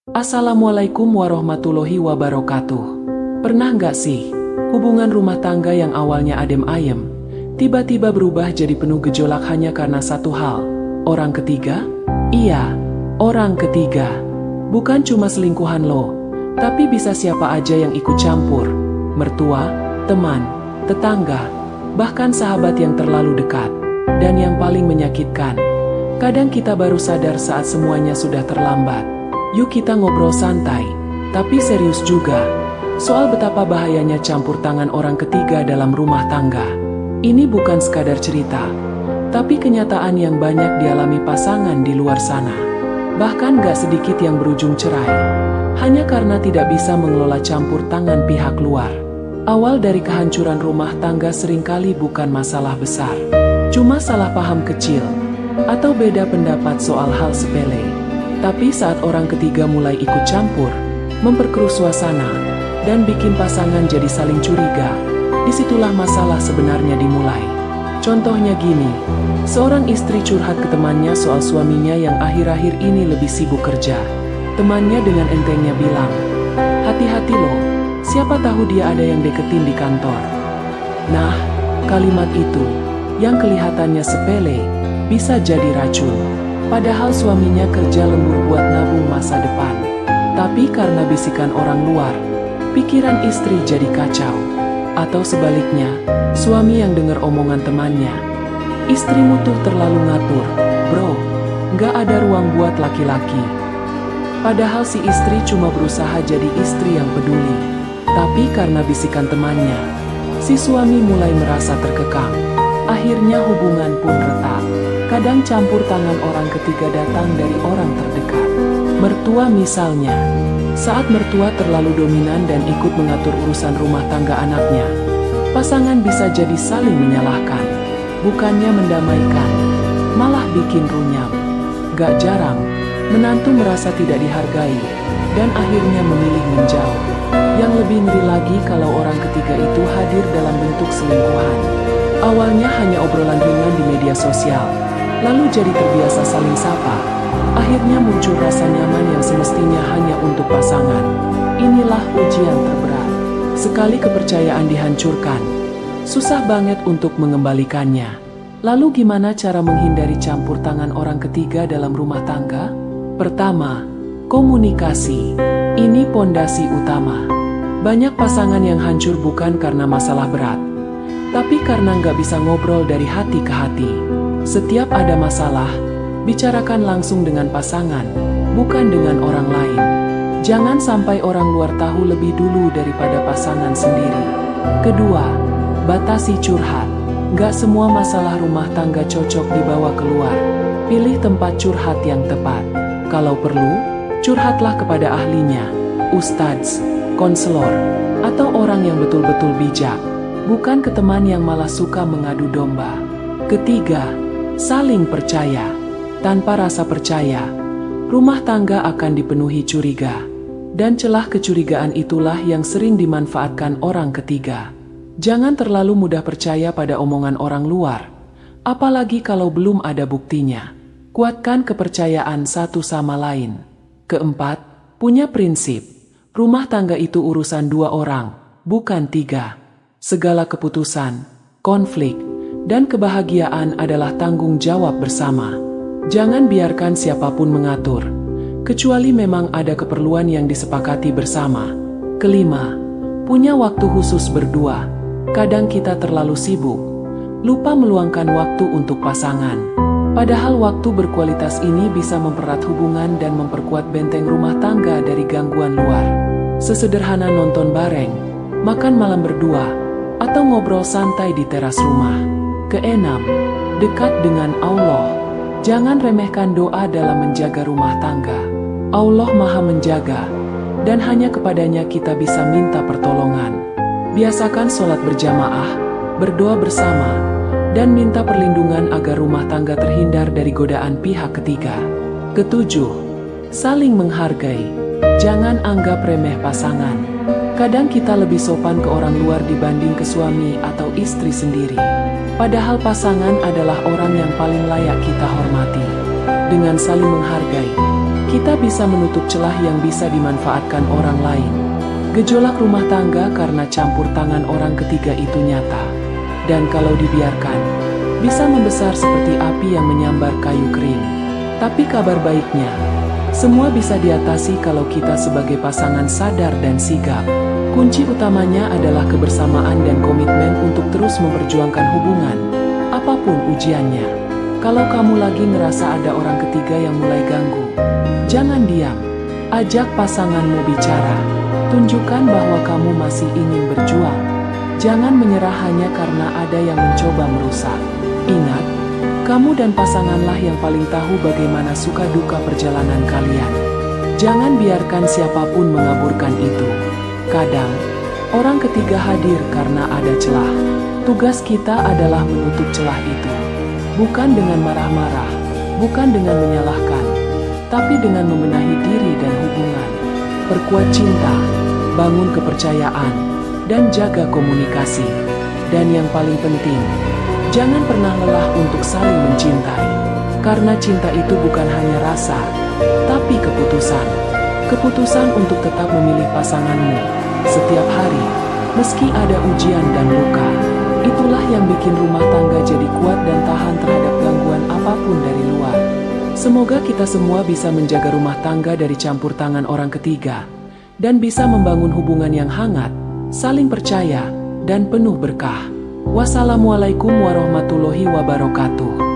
Assalamualaikum warahmatullahi wabarakatuh. Pernah nggak sih, hubungan rumah tangga yang awalnya adem ayem, tiba-tiba berubah jadi penuh gejolak hanya karena satu hal? Orang ketiga? Iya, orang ketiga. Bukan cuma selingkuhan lo, tapi bisa siapa aja yang ikut campur. Mertua, teman, tetangga, bahkan sahabat yang terlalu dekat. Dan yang paling menyakitkan, kadang kita baru sadar saat semuanya sudah terlambat. Yuk kita ngobrol santai, tapi serius juga, soal betapa bahayanya campur tangan orang ketiga dalam rumah tangga. Ini bukan sekadar cerita, tapi kenyataan yang banyak dialami pasangan di luar sana. Bahkan gak sedikit yang berujung cerai, hanya karena tidak bisa mengelola campur tangan pihak luar. Awal dari kehancuran rumah tangga seringkali bukan masalah besar, cuma salah paham kecil, atau beda pendapat soal hal sepele. Tapi saat orang ketiga mulai ikut campur, memperkeruh suasana, dan bikin pasangan jadi saling curiga, disitulah masalah sebenarnya dimulai. Contohnya gini, seorang istri curhat ke temannya soal suaminya yang akhir-akhir ini lebih sibuk kerja. Temannya dengan entengnya bilang, "Hati-hati loh, siapa tahu dia ada yang deketin di kantor." Nah, kalimat itu, yang kelihatannya sepele, bisa jadi racun. Padahal suaminya kerja lembur buat nabung masa depan. Tapi karena bisikan orang luar, pikiran istri jadi kacau. Atau sebaliknya, suami yang dengar omongan temannya, "Istrimu tuh terlalu ngatur, bro, gak ada ruang buat laki-laki." Padahal si istri cuma berusaha jadi istri yang peduli. Tapi karena bisikan temannya, si suami mulai merasa terkekang. Akhirnya hubungan pun retak. Kadang campur tangan orang ketiga datang dari orang terdekat. Mertua misalnya. Saat mertua terlalu dominan dan ikut mengatur urusan rumah tangga anaknya, pasangan bisa jadi saling menyalahkan. Bukannya mendamaikan, malah bikin runyam. Gak jarang, menantu merasa tidak dihargai, dan akhirnya memilih menjauh. Yang lebih ngeri lagi kalau orang ketiga itu hadir dalam bentuk selingkuhan. Awalnya hanya obrolan ringan di media sosial, lalu jadi terbiasa saling sapa. Akhirnya muncul rasa nyaman yang semestinya hanya untuk pasangan. Inilah ujian terberat. Sekali kepercayaan dihancurkan, susah banget untuk mengembalikannya. Lalu gimana cara menghindari campur tangan orang ketiga dalam rumah tangga? Pertama, komunikasi. Ini pondasi utama. Banyak pasangan yang hancur bukan karena masalah berat, tapi karena nggak bisa ngobrol dari hati ke hati. Setiap ada masalah, bicarakan langsung dengan pasangan, bukan dengan orang lain. Jangan sampai orang luar tahu lebih dulu daripada pasangan sendiri. Kedua, batasi curhat. Nggak semua masalah rumah tangga cocok dibawa keluar. Pilih tempat curhat yang tepat. Kalau perlu, curhatlah kepada ahlinya, ustadz, konselor, atau orang yang betul-betul bijak. Bukan ke teman yang malah suka mengadu domba. Ketiga, saling percaya. Tanpa rasa percaya, rumah tangga akan dipenuhi curiga. Dan celah kecurigaan itulah yang sering dimanfaatkan orang ketiga. Jangan terlalu mudah percaya pada omongan orang luar, apalagi kalau belum ada buktinya. Kuatkan kepercayaan satu sama lain. Keempat, punya prinsip. Rumah tangga itu urusan dua orang, bukan tiga. Segala keputusan, konflik, dan kebahagiaan adalah tanggung jawab bersama. Jangan biarkan siapapun mengatur, kecuali memang ada keperluan yang disepakati bersama. Kelima, punya waktu khusus berdua. Kadang kita terlalu sibuk, lupa meluangkan waktu untuk pasangan. Padahal waktu berkualitas ini bisa mempererat hubungan dan memperkuat benteng rumah tangga dari gangguan luar. Sesederhana nonton bareng, makan malam berdua, atau ngobrol santai di teras rumah. Keenam, dekat dengan Allah. Jangan remehkan doa dalam menjaga rumah tangga. Allah Maha Menjaga, dan hanya kepadanya kita bisa minta pertolongan. Biasakan sholat berjamaah, berdoa bersama, dan minta perlindungan agar rumah tangga terhindar dari godaan pihak ketiga. Ketujuh, saling menghargai. Jangan anggap remeh pasangan. Kadang kita lebih sopan ke orang luar dibanding ke suami atau istri sendiri. Padahal pasangan adalah orang yang paling layak kita hormati. Dengan saling menghargai, kita bisa menutup celah yang bisa dimanfaatkan orang lain. Gejolak rumah tangga karena campur tangan orang ketiga itu nyata. Dan kalau dibiarkan, bisa membesar seperti api yang menyambar kayu kering. Tapi kabar baiknya, semua bisa diatasi kalau kita sebagai pasangan sadar dan sigap. Kunci utamanya adalah kebersamaan dan komitmen untuk terus memperjuangkan hubungan, apapun ujiannya. Kalau kamu lagi ngerasa ada orang ketiga yang mulai ganggu, jangan diam. Ajak pasanganmu bicara. Tunjukkan bahwa kamu masih ingin berjuang. Jangan menyerah hanya karena ada yang mencoba merusak. Ingat, kamu dan pasanganlah yang paling tahu bagaimana suka duka perjalanan kalian. Jangan biarkan siapapun mengaburkan itu. Kadang, orang ketiga hadir karena ada celah. Tugas kita adalah menutup celah itu. Bukan dengan marah-marah, bukan dengan menyalahkan, tapi dengan membenahi diri dan hubungan. Perkuat cinta, bangun kepercayaan, dan jaga komunikasi. Dan yang paling penting, jangan pernah lelah untuk saling mencintai. Karena cinta itu bukan hanya rasa, tapi keputusan. Keputusan untuk tetap memilih pasanganmu setiap hari, meski ada ujian dan luka. Itulah yang bikin rumah tangga jadi kuat dan tahan terhadap gangguan apapun dari luar. Semoga kita semua bisa menjaga rumah tangga dari campur tangan orang ketiga, dan bisa membangun hubungan yang hangat, saling percaya, dan penuh berkah. Wassalamualaikum warahmatullahi wabarakatuh.